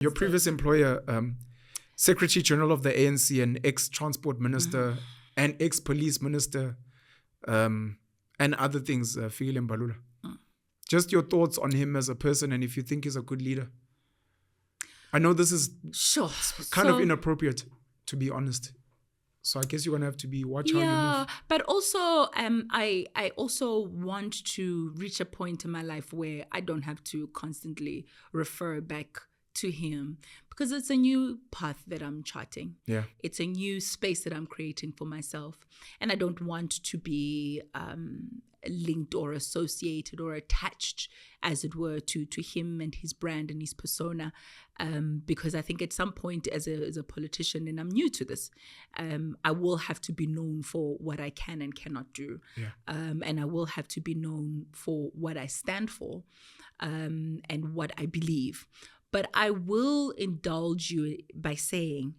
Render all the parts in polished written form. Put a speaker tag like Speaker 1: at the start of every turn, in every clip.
Speaker 1: Your previous employer, Secretary General of the ANC and ex-transport minister and ex-police minister, and other things, Fikile Mbalula. Just your thoughts on him as a person and if you think he's a good leader. I know this is kind of inappropriate, to be honest. So I guess you're going to have to watch how you move.
Speaker 2: Yeah, but also I also want to reach a point in my life where I don't have to constantly refer back to him because it's a new path that I'm charting.
Speaker 1: Yeah.
Speaker 2: It's a new space that I'm creating for myself. And I don't want to be linked or associated or attached, as it were, to him and his brand and his persona, because I think at some point as a politician, and I'm new to this, I will have to be known for what I can and cannot do.
Speaker 1: Yeah.
Speaker 2: And I will have to be known for what I stand for and what I believe. But I will indulge you by saying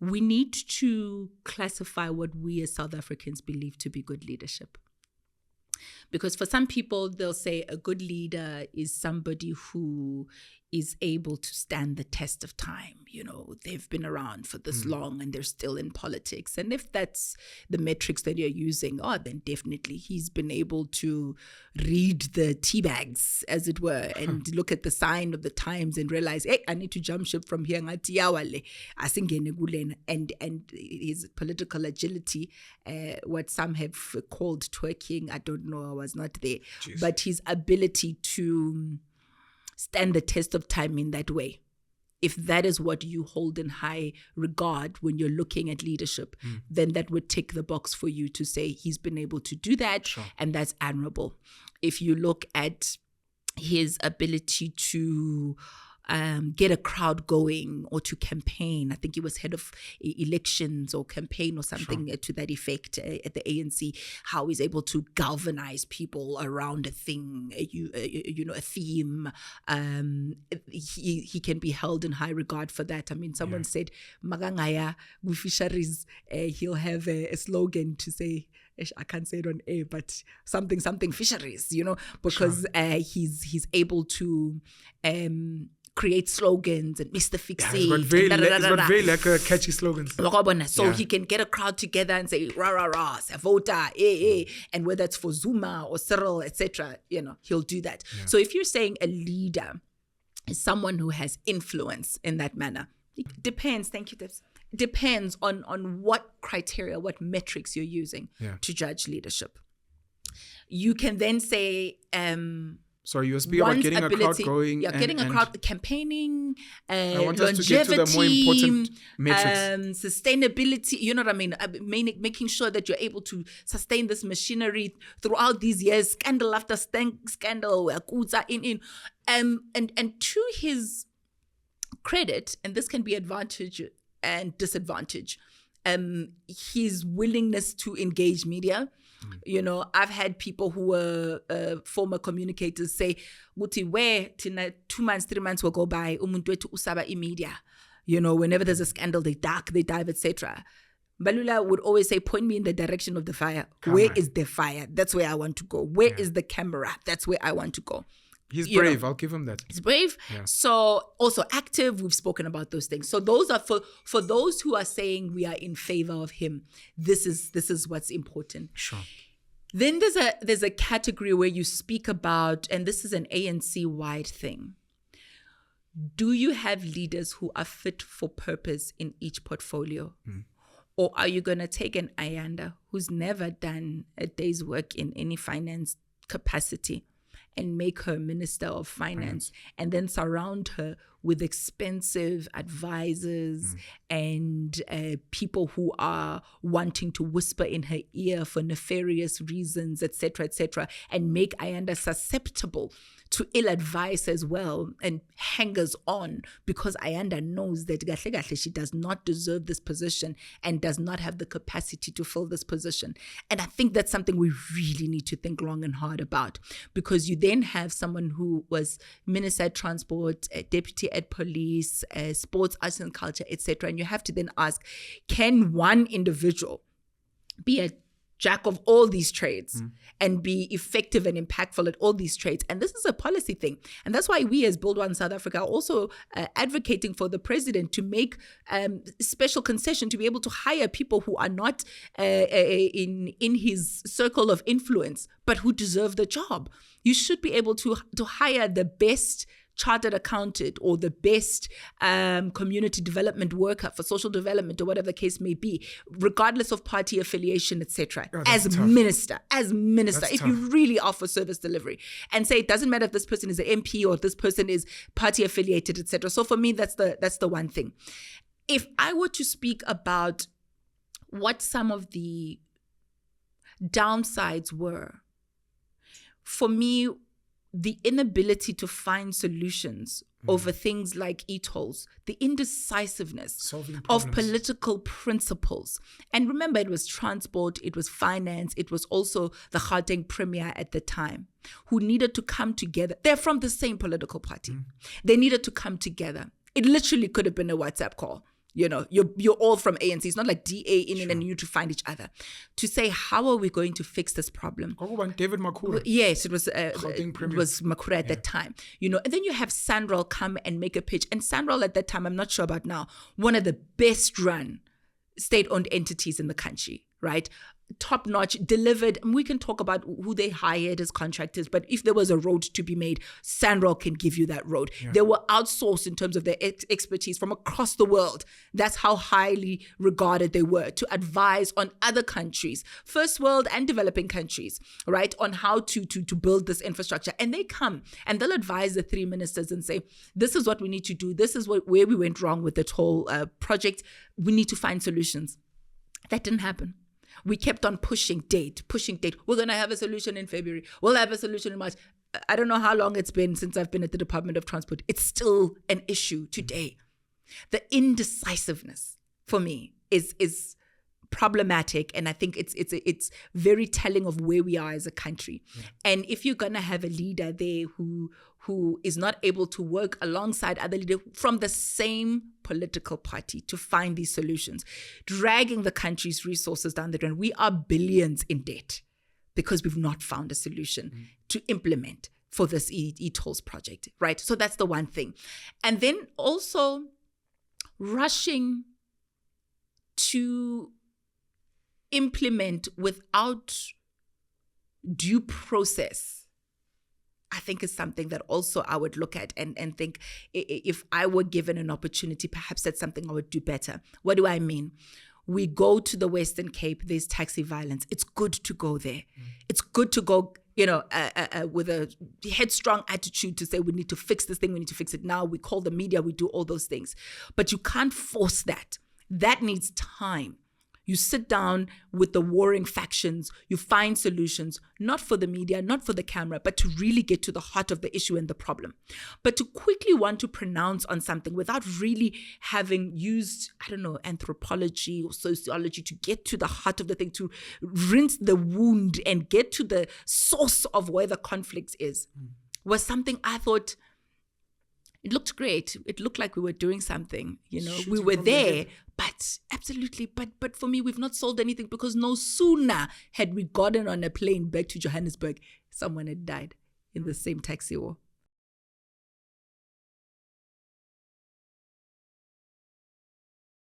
Speaker 2: we need to classify what we as South Africans believe to be good leadership. Because for some people, they'll say a good leader is somebody who is able to stand the test of time. You know, they've been around for this long and they're still in politics. And if that's the metrics that you're using, then definitely he's been able to read the tea bags, as it were, and look at the sign of the times and realize, hey, I need to jump ship from here. And his political agility, what some have called twerking, I don't know, I was not there.
Speaker 1: Jeez.
Speaker 2: But his ability to stand the test of time in that way. If that is what you hold in high regard when you're looking at leadership, then that would tick the box for you to say he's been able to do that,
Speaker 1: sure,
Speaker 2: and that's admirable. If you look at his ability to get a crowd going or to campaign. I think he was head of elections or campaign or something, sure, to that effect at the ANC, how he's able to galvanize people around a thing, a theme. He can be held in high regard for that. I mean, someone said, Magangaya, with fisheries, he'll have a slogan to say, I can't say it on air, but something fisheries, because sure, he's able to create slogans and Mr. Fix It.
Speaker 1: He's got very like catchy slogans.
Speaker 2: So he can get a crowd together and say, rah, rah, rah, Savota, and whether it's for Zuma or Cyril, etc., he'll do that. Yeah. So if you're saying a leader is someone who has influence in that manner, it depends. Thank you, Debs. Depends on what criteria, what metrics you're using to judge leadership. You can then say...
Speaker 1: So you speak about getting a crowd going.
Speaker 2: Yeah, getting a crowd, campaigning,
Speaker 1: I want us to get to the more important metrics.
Speaker 2: Sustainability, you know what I mean? Making sure that you're able to sustain this machinery throughout these years, scandal after scandal, and to his credit, and this can be advantage and disadvantage, his willingness to engage media. I've had people who were former communicators say, "Guti, where 2 months, 3 months will go by, umuntu wethu usaba media. Whenever there's a scandal, they dive, etc." Mbalula would always say, "Point me in the direction of the fire. Where is the fire? That's where I want to go. Where is the camera? That's where I want to go."
Speaker 1: He's brave. I'll give him that.
Speaker 2: He's brave. Yeah. So also active. We've spoken about those things. So those are for those who are saying we are in favor of him. This is what's important.
Speaker 1: Sure.
Speaker 2: Then there's a category where you speak about, and this is an ANC-wide thing. Do you have leaders who are fit for purpose in each portfolio? Or are you going to take an Ayanda who's never done a day's work in any finance capacity and make her Minister of Finance and then surround her with expensive advisors and people who are wanting to whisper in her ear for nefarious reasons, etc., and make Ayanda susceptible to ill advice as well and hangers on, because Ayanda knows that she does not deserve this position and does not have the capacity to fill this position. And I think that's something we really need to think long and hard about, because you then have someone who was Minister at Transport, Deputy at Police, Sports, Arts and Culture, etc. And you have to then ask, can one individual be a jack of all these trades and be effective and impactful at all these trades. And this is a policy thing. And that's why we as Build One South Africa are also advocating for the president to make special concession to be able to hire people who are not in his circle of influence, but who deserve the job. You should be able to hire the best chartered accountant or the best community development worker for social development or whatever the case may be, regardless of party affiliation, etc. As minister, if you really are for service delivery, and say it doesn't matter if this person is an MP or this person is party affiliated, etc. So for me, that's the one thing. If I were to speak about what some of the downsides were, for me, the inability to find solutions over things like e-tolls, the indecisiveness of political principles. And remember, it was transport, it was finance, it was also the Gauteng Premier at the time, who needed to come together. They're from the same political party. They needed to come together. It literally could have been a WhatsApp call. You know, you're all from ANC. It's not like DA in and you to find each other. To say, how are we going to fix this problem?
Speaker 1: David Makura.
Speaker 2: Yes, it was Makura at that time. You know, and then you have Sanral come and make a pitch. And Sanral at that time, I'm not sure about now, one of the best run state-owned entities in the country, right? Top-notch, delivered. And we can talk about who they hired as contractors, but if there was a road to be made, Sanral can give you that road. They were outsourced in terms of their expertise from across the world. That's how highly regarded they were, to advise on other countries, first world and developing countries, right, on how to build this infrastructure. And they come and they'll advise the three ministers and say, this is what we need to do. This is where we went wrong with the whole project. We need to find solutions. That didn't happen. We kept on pushing date. We're going to have a solution in February. We'll have a solution in March. I don't know how long it's been since I've been at the Department of Transport. It's still an issue today. The indecisiveness for me is problematic, and I think it's very telling of where we are as a country. And if you're going to have a leader there who is not able to work alongside other leaders from the same political party to find these solutions, dragging the country's resources down the drain. We are billions in debt because we've not found a solution to implement for this e-tolls project, right? So that's the one thing. And then also rushing to implement without due process, I think is something that also I would look at and think, if I were given an opportunity, perhaps that's something I would do better. What do I mean? We go to the Western Cape, there's taxi violence. It's good to go there. It's good to go, with a headstrong attitude to say, we need to fix this thing, we need to fix it now. We call the media, we do all those things. But you can't force that. That needs time. You sit down with the warring factions, you find solutions, not for the media, not for the camera, but to really get to the heart of the issue and the problem. But to quickly want to pronounce on something without really having used, anthropology or sociology to get to the heart of the thing, to rinse the wound and get to the source of where the conflict is, was something I thought, it looked great. It looked like we were doing something, we were there, but absolutely. But for me, we've not solved anything, because no sooner had we gotten on a plane back to Johannesburg, someone had died in the same taxi war.